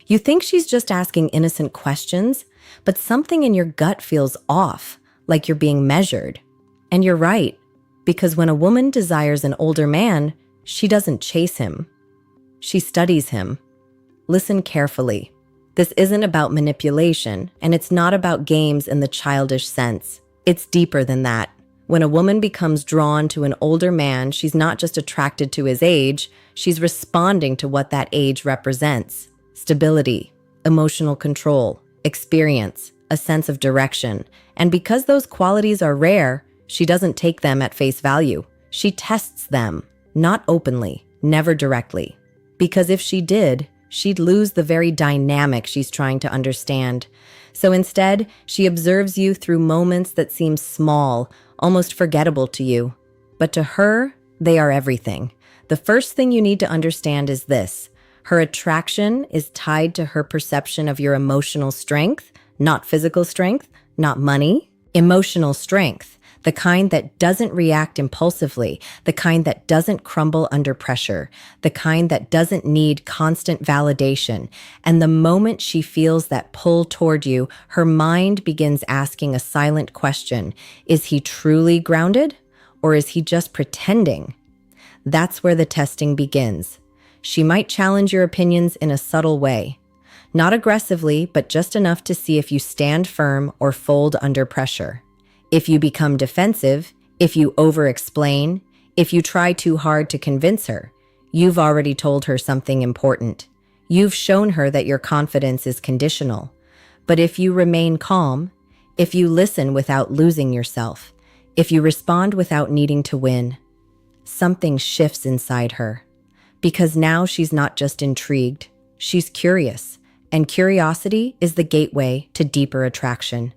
You think she's just asking innocent questions, but something in your gut feels off, like you're being measured. And you're right, because when a woman desires an older man, she doesn't chase him. She studies him. Listen carefully. This isn't about manipulation, and it's not about games in the childish sense. It's deeper than that. When a woman becomes drawn to an older man, she's not just attracted to his age, she's responding to what that age represents. Stability, emotional control, experience, a sense of direction. And because those qualities are rare, she doesn't take them at face value. She tests them, not openly, never directly. Because if she did, she'd lose the very dynamic she's trying to understand. So instead, she observes you through moments that seem small, almost forgettable to you. But to her, they are everything. The first thing you need to understand is this. Her attraction is tied to her perception of your emotional strength, not physical strength, not money. Emotional strength, the kind that doesn't react impulsively, the kind that doesn't crumble under pressure, the kind that doesn't need constant validation. And the moment she feels that pull toward you, her mind begins asking a silent question. Is he truly grounded, or is he just pretending? That's where the testing begins. She might challenge your opinions in a subtle way. Not aggressively, but just enough to see if you stand firm or fold under pressure. If you become defensive, if you over-explain, if you try too hard to convince her, you've already told her something important. You've shown her that your confidence is conditional. But if you remain calm, if you listen without losing yourself, if you respond without needing to win, something shifts inside her. Because now she's not just intrigued, she's curious, and curiosity is the gateway to deeper attraction.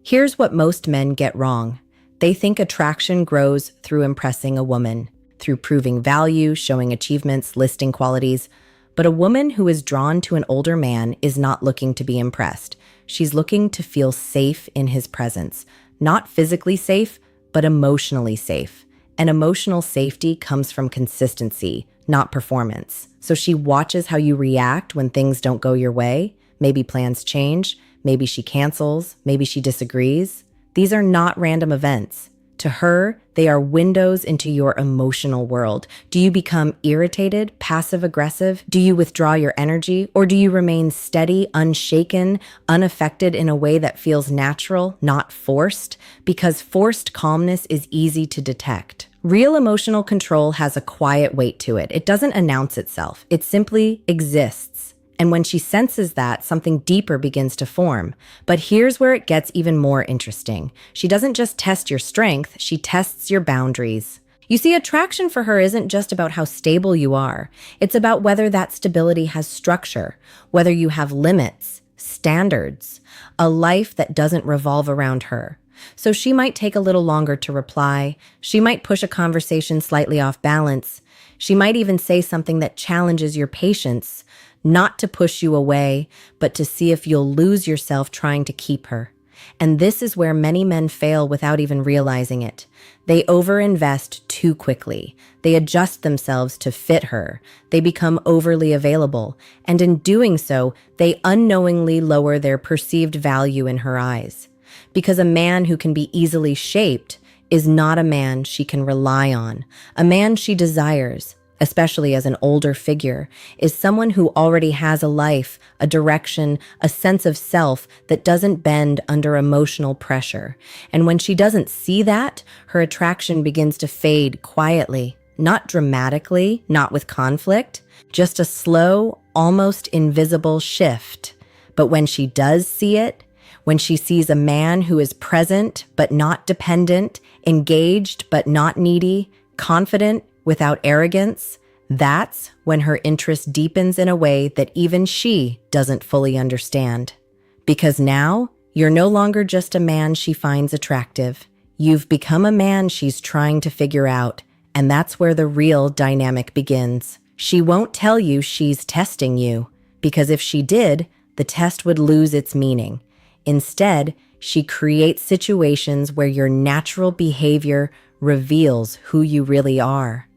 Here's what most men get wrong. They think attraction grows through impressing a woman, through proving value, showing achievements, listing qualities. But a woman who is drawn to an older man is not looking to be impressed. She's looking to feel safe in his presence. Not physically safe, but emotionally safe. And emotional safety comes from consistency, not performance. So she watches how you react when things don't go your way. Maybe plans change. Maybe she cancels. Maybe she disagrees. These are not random events. To her, they are windows into your emotional world. Do you become irritated, passive-aggressive? Do you withdraw your energy? Or do you remain steady, unshaken, unaffected in a way that feels natural, not forced? Because forced calmness is easy to detect. Real emotional control has a quiet weight to it. It doesn't announce itself. It simply exists. And when she senses that, something deeper begins to form. But here's where it gets even more interesting. She doesn't just test your strength, she tests your boundaries. You see, attraction for her isn't just about how stable you are. It's about whether that stability has structure, whether you have limits, standards, a life that doesn't revolve around her. So she might take a little longer to reply. She might push a conversation slightly off balance. She might even say something that challenges your patience, not to push you away, but to see if you'll lose yourself trying to keep her. And this is where many men fail without even realizing it. They overinvest too quickly. They adjust themselves to fit her. They become overly available. And in doing so, they unknowingly lower their perceived value in her eyes. Because a man who can be easily shaped is not a man she can rely on. A man she desires, especially as an older figure, is someone who already has a life, a direction, a sense of self that doesn't bend under emotional pressure. And when she doesn't see that, her attraction begins to fade quietly, not dramatically, not with conflict, just a slow, almost invisible shift. But when she does see it, when she sees a man who is present but not dependent, engaged but not needy, confident without arrogance, that's when her interest deepens in a way that even she doesn't fully understand. Because now, you're no longer just a man she finds attractive. You've become a man she's trying to figure out, and that's where the real dynamic begins. She won't tell you she's testing you, because if she did, the test would lose its meaning. Instead, she creates situations where your natural behavior reveals who you really are.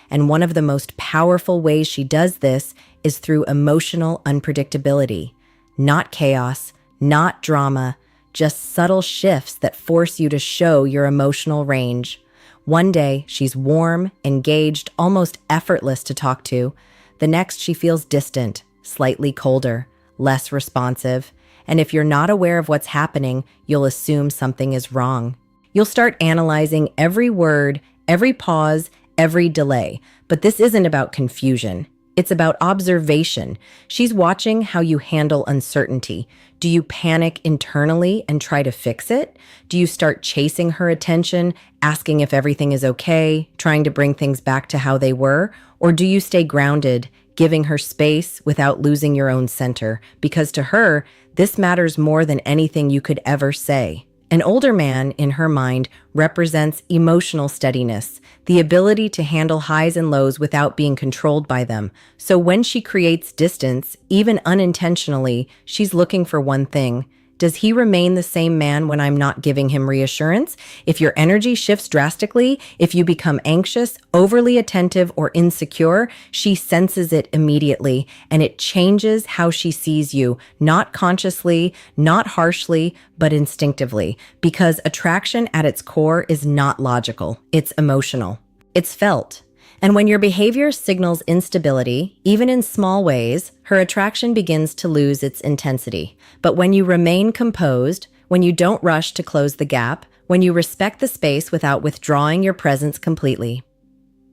And one of the most powerful ways she does this is through emotional unpredictability. Not chaos, not drama, just subtle shifts that force you to show your emotional range. One day, she's warm, engaged, almost effortless to talk to. The next, she feels distant, slightly colder, less responsive. And if you're not aware of what's happening, you'll assume something is wrong. You'll start analyzing every word, every pause, every delay. But this isn't about confusion. It's about observation. She's watching how you handle uncertainty. Do you panic internally and try to fix it? Do you start chasing her attention, asking if everything is okay, trying to bring things back to how they were? Or do you stay grounded, giving her space without losing your own center? Because to her, this matters more than anything you could ever say. An older man, in her mind, represents emotional steadiness, the ability to handle highs and lows without being controlled by them. So when she creates distance, even unintentionally, she's looking for one thing. Does he remain the same man when I'm not giving him reassurance? If your energy shifts drastically, if you become anxious, overly attentive, or insecure, she senses it immediately, and it changes how she sees you, not consciously, not harshly, but instinctively, because attraction at its core is not logical, it's emotional. It's felt. And when your behavior signals instability, even in small ways, her attraction begins to lose its intensity. But when you remain composed, when you don't rush to close the gap, when you respect the space without withdrawing your presence completely,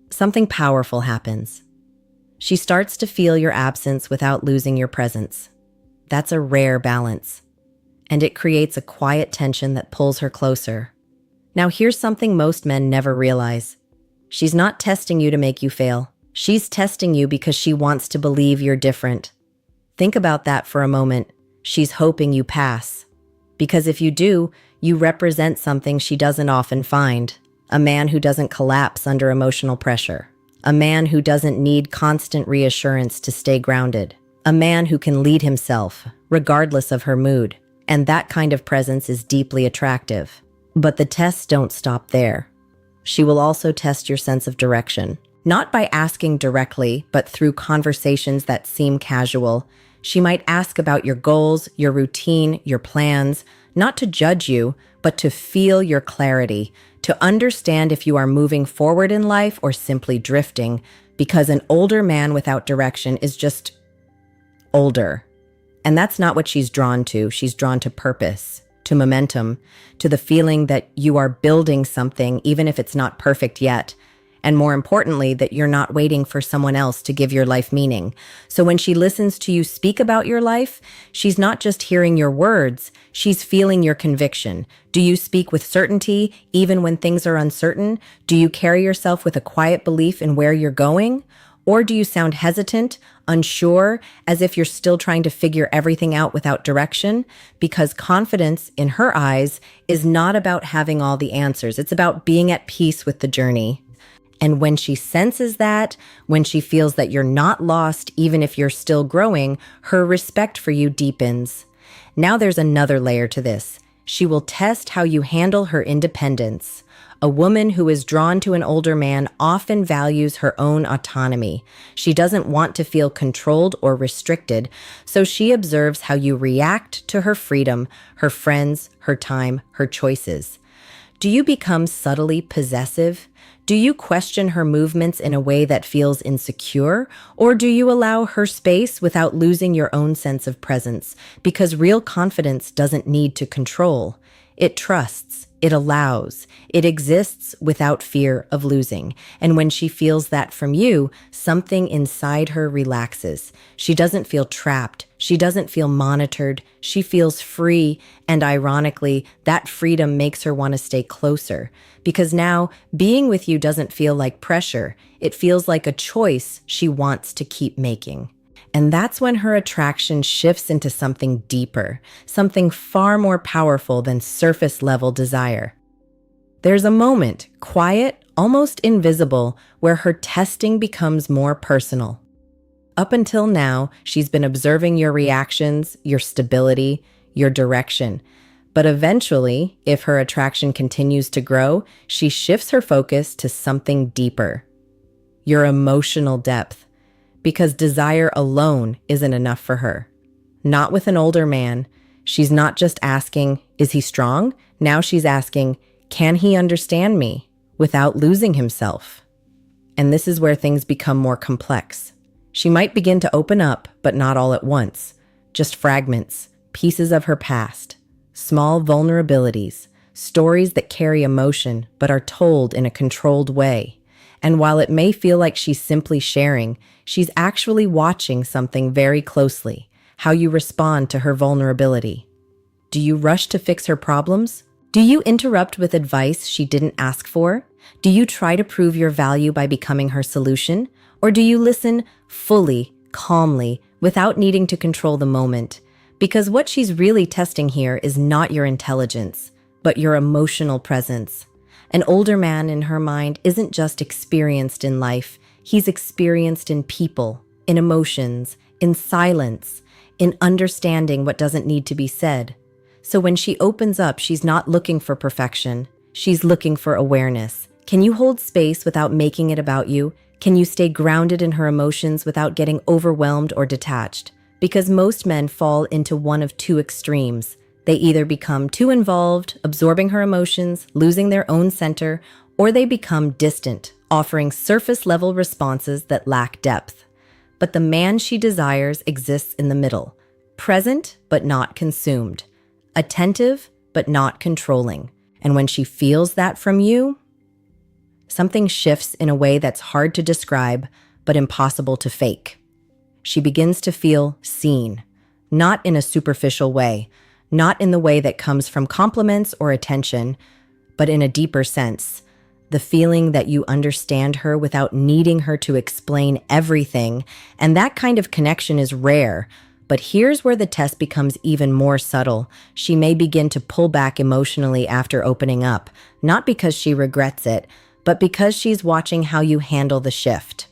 something powerful happens. She starts to feel your absence without losing your presence. That's a rare balance. And it creates a quiet tension that pulls her closer. Now here's something most men never realize. She's not testing you to make you fail. She's testing you because she wants to believe you're different. Think about that for a moment. She's hoping you pass. Because if you do, you represent something she doesn't often find. A man who doesn't collapse under emotional pressure. A man who doesn't need constant reassurance to stay grounded. A man who can lead himself, regardless of her mood. And that kind of presence is deeply attractive. But the tests don't stop there. She will also test your sense of direction. Not by asking directly, but through conversations that seem casual. She might ask about your goals, your routine, your plans, not to judge you, but to feel your clarity, to understand if you are moving forward in life or simply drifting, because an older man without direction is just older. And that's not what she's drawn to. She's drawn to purpose, to momentum, to the feeling that you are building something, even if it's not perfect yet. And more importantly, that you're not waiting for someone else to give your life meaning. So when she listens to you speak about your life, she's not just hearing your words, she's feeling your conviction. Do you speak with certainty, even when things are uncertain? Do you carry yourself with a quiet belief in where you're going? Or do you sound hesitant, unsure, as if you're still trying to figure everything out without direction? Because confidence, in her eyes, is not about having all the answers. It's about being at peace with the journey. And when she senses that, when she feels that you're not lost, even if you're still growing, her respect for you deepens. Now there's another layer to this. She will test how you handle her independence. A woman who is drawn to an older man often values her own autonomy. She doesn't want to feel controlled or restricted, so she observes how you react to her freedom, her friends, her time, her choices. Do you become subtly possessive? Do you question her movements in a way that feels insecure? Or do you allow her space without losing your own sense of presence? Because real confidence doesn't need to control. It trusts, it allows, it exists without fear of losing. And when she feels that from you, something inside her relaxes. She doesn't feel trapped. She doesn't feel monitored. She feels free. And ironically, that freedom makes her want to stay closer. Because now, being with you doesn't feel like pressure. It feels like a choice she wants to keep making. And that's when her attraction shifts into something deeper, something far more powerful than surface-level desire. There's a moment, quiet, almost invisible, where her testing becomes more personal. Up until now, she's been observing your reactions, your stability, your direction. But eventually, if her attraction continues to grow, she shifts her focus to something deeper. Your emotional depth. because desire alone isn't enough for her. Not with an older man. She's not just asking, is he strong? Now she's asking, can he understand me without losing himself? And this is where things become more complex. She might begin to open up, but not all at once. Just fragments, pieces of her past, small vulnerabilities, stories that carry emotion but are told in a controlled way. And while it may feel like she's simply sharing, she's actually watching something very closely, how you respond to her vulnerability. Do you rush to fix her problems? Do you interrupt with advice she didn't ask for? Do you try to prove your value by becoming her solution? Or do you listen fully, calmly, without needing to control the moment? Because what she's really testing here is not your intelligence, but your emotional presence. An older man in her mind isn't just experienced in life, he's experienced in people, in emotions, in silence, in understanding what doesn't need to be said. So when she opens up, she's not looking for perfection, she's looking for awareness. Can you hold space without making it about you? Can you stay grounded in her emotions without getting overwhelmed or detached? Because most men fall into one of two extremes. They either become too involved, absorbing her emotions, losing their own center, or they become distant, offering surface-level responses that lack depth. But the man she desires exists in the middle, present but not consumed, attentive but not controlling. And when she feels that from you, something shifts in a way that's hard to describe but impossible to fake. She begins to feel seen, not in a superficial way, not in the way that comes from compliments or attention, but in a deeper sense. The feeling that you understand her without needing her to explain everything, and that kind of connection is rare. But here's where the test becomes even more subtle. She may begin to pull back emotionally after opening up, not because she regrets it, but because she's watching how you handle the shift.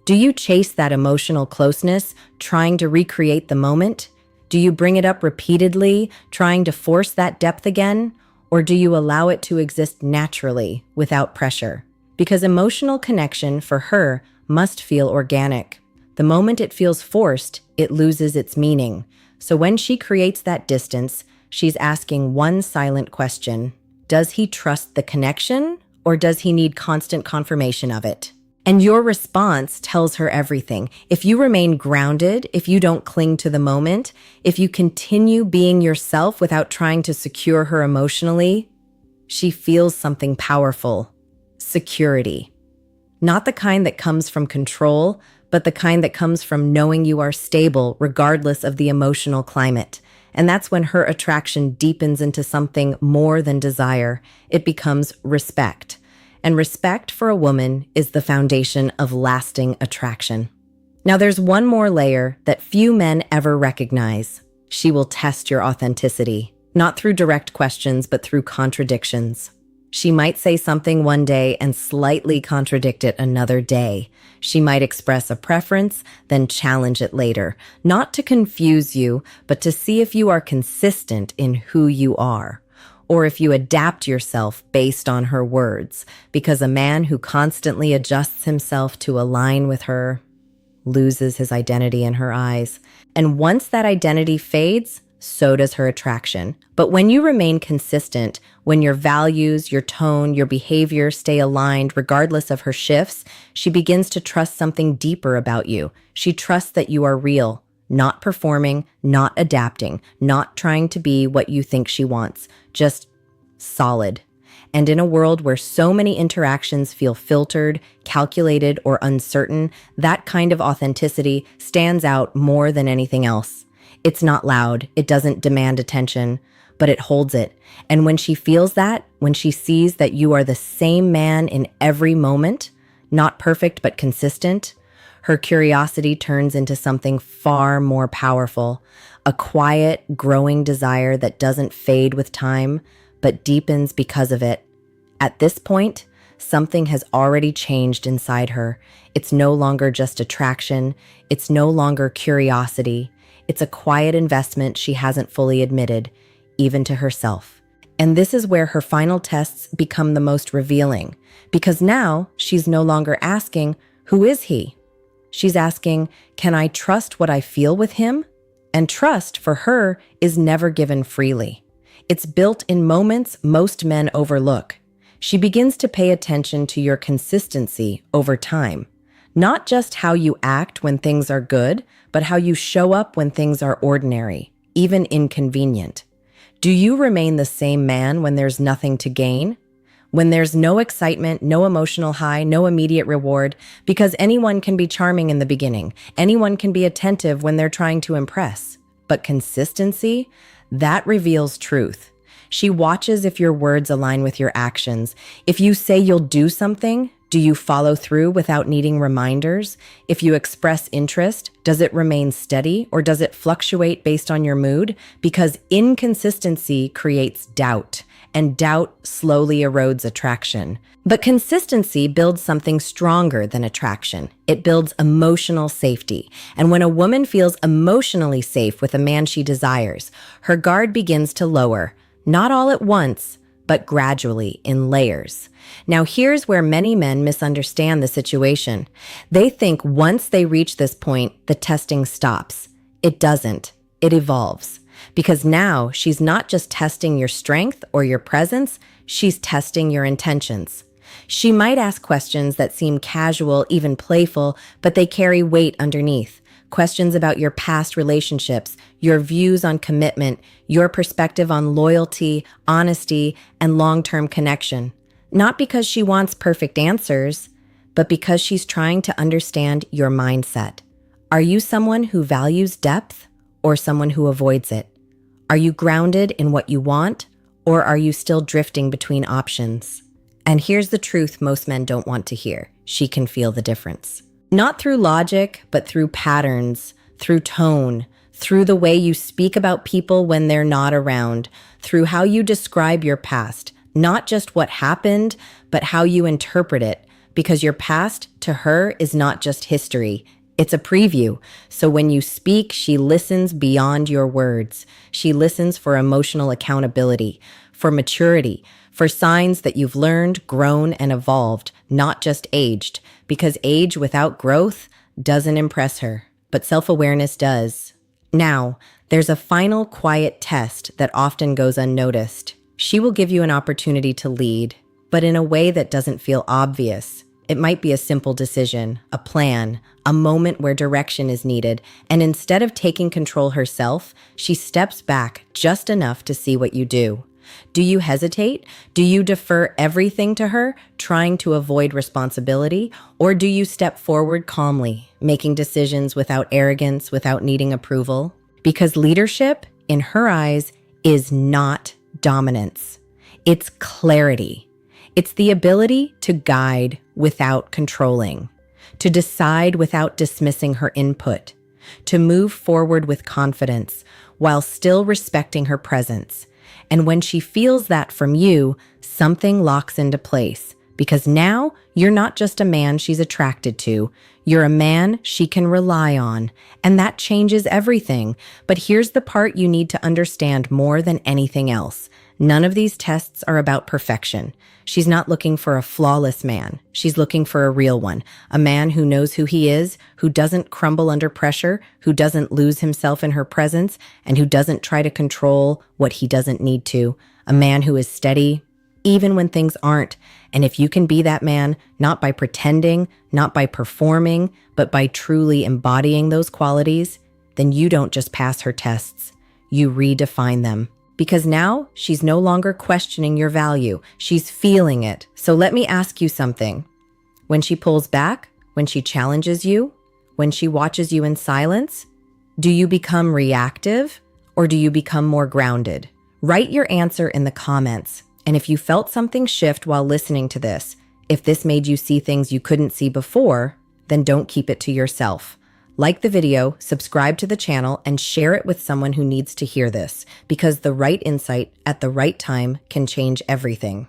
Do you chase that emotional closeness, trying to recreate the moment? Do you bring it up repeatedly, trying to force that depth again? Or do you allow it to exist naturally, without pressure? Because emotional connection, for her, must feel organic. The moment it feels forced, it loses its meaning. So when she creates that distance, she's asking one silent question. Does he trust the connection, or does he need constant confirmation of it? And your response tells her everything. If you remain grounded, if you don't cling to the moment, if you continue being yourself without trying to secure her emotionally, she feels something powerful. Security. Not the kind that comes from control, but the kind that comes from knowing you are stable regardless of the emotional climate. And that's when her attraction deepens into something more than desire. It becomes respect. And respect for a woman is the foundation of lasting attraction. Now there's one more layer that few men ever recognize. She will test your authenticity, not through direct questions, but through contradictions. She might say something one day and slightly contradict it another day. She might express a preference, then challenge it later, not to confuse you, but to see if you are consistent in who you are, or if you adapt yourself based on her words, because a man who constantly adjusts himself to align with her loses his identity in her eyes. And once that identity fades, so does her attraction. But when you remain consistent, when your values, your tone, your behavior stay aligned regardless of her shifts, she begins to trust something deeper about you. She trusts that you are real, not performing, not adapting, not trying to be what you think she wants, just solid. And in a world where so many interactions feel filtered, calculated, or uncertain, that kind of authenticity stands out more than anything else. It's not loud, it doesn't demand attention, but it holds it. And when she feels that, when she sees that you are the same man in every moment, not perfect but consistent, her curiosity turns into something far more powerful, a quiet, growing desire that doesn't fade with time, but deepens because of it. At this point, something has already changed inside her. It's no longer just attraction, it's no longer curiosity. It's a quiet investment she hasn't fully admitted, even to herself. And this is where her final tests become the most revealing, because now she's no longer asking, who is he? She's asking, can I trust what I feel with him? And trust, for her, is never given freely. It's built in moments most men overlook. She begins to pay attention to your consistency over time. Not just how you act when things are good, but how you show up when things are ordinary, even inconvenient. Do you remain the same man when there's nothing to gain? When there's no excitement, no emotional high, no immediate reward, because anyone can be charming in the beginning. Anyone can be attentive when they're trying to impress. But consistency, that reveals truth. She watches if your words align with your actions. If you say you'll do something, do you follow through without needing reminders? If you express interest, does it remain steady or does it fluctuate based on your mood? Because inconsistency creates doubt, and doubt slowly erodes attraction. But consistency builds something stronger than attraction. It builds emotional safety. And when a woman feels emotionally safe with a man she desires, her guard begins to lower, not all at once, but gradually in layers. Now, here's where many men misunderstand the situation. They think once they reach this point, the testing stops. It doesn't. It evolves. Because now she's not just testing your strength or your presence, she's testing your intentions. She might ask questions that seem casual, even playful, but they carry weight underneath. Questions about your past relationships, your views on commitment, your perspective on loyalty, honesty, and long-term connection. Not because she wants perfect answers, but because she's trying to understand your mindset. Are you someone who values depth or someone who avoids it? Are you grounded in what you want, or are you still drifting between options? And here's the truth most men don't want to hear. She can feel the difference. Not through logic, but through patterns, through tone, through the way you speak about people when they're not around, through how you describe your past, not just what happened, but how you interpret it, because your past to her is not just history. It's a preview. So when you speak, she listens beyond your words. She listens for emotional accountability, for maturity, for signs that you've learned, grown, and evolved, not just aged. Because age without growth doesn't impress her, but self-awareness does. Now, there's a final quiet test that often goes unnoticed. She will give you an opportunity to lead, but in a way that doesn't feel obvious. It might be a simple decision, a plan, a moment where direction is needed, and instead of taking control herself, she steps back just enough to see what you do. Do you hesitate? Do you defer everything to her, trying to avoid responsibility? Or do you step forward calmly, making decisions without arrogance, without needing approval? Because leadership, in her eyes, is not dominance. It's clarity. It's the ability to guide without controlling, to decide without dismissing her input, to move forward with confidence while still respecting her presence. And when she feels that from you, something locks into place, because now you're not just a man she's attracted to, you're a man she can rely on, and that changes everything. But here's the part you need to understand more than anything else. None of these tests are about perfection. She's not looking for a flawless man. She's looking for a real one, a man who knows who he is, who doesn't crumble under pressure, who doesn't lose himself in her presence, and who doesn't try to control what he doesn't need to. A man who is steady, even when things aren't. And if you can be that man, not by pretending, not by performing, but by truly embodying those qualities, then you don't just pass her tests, you redefine them. Because now she's no longer questioning your value. She's feeling it. So let me ask you something. When she pulls back, when she challenges you, when she watches you in silence, do you become reactive or do you become more grounded? Write your answer in the comments. And if you felt something shift while listening to this, if this made you see things you couldn't see before, then don't keep it to yourself. Like the video, subscribe to the channel, and share it with someone who needs to hear this, because the right insight at the right time can change everything.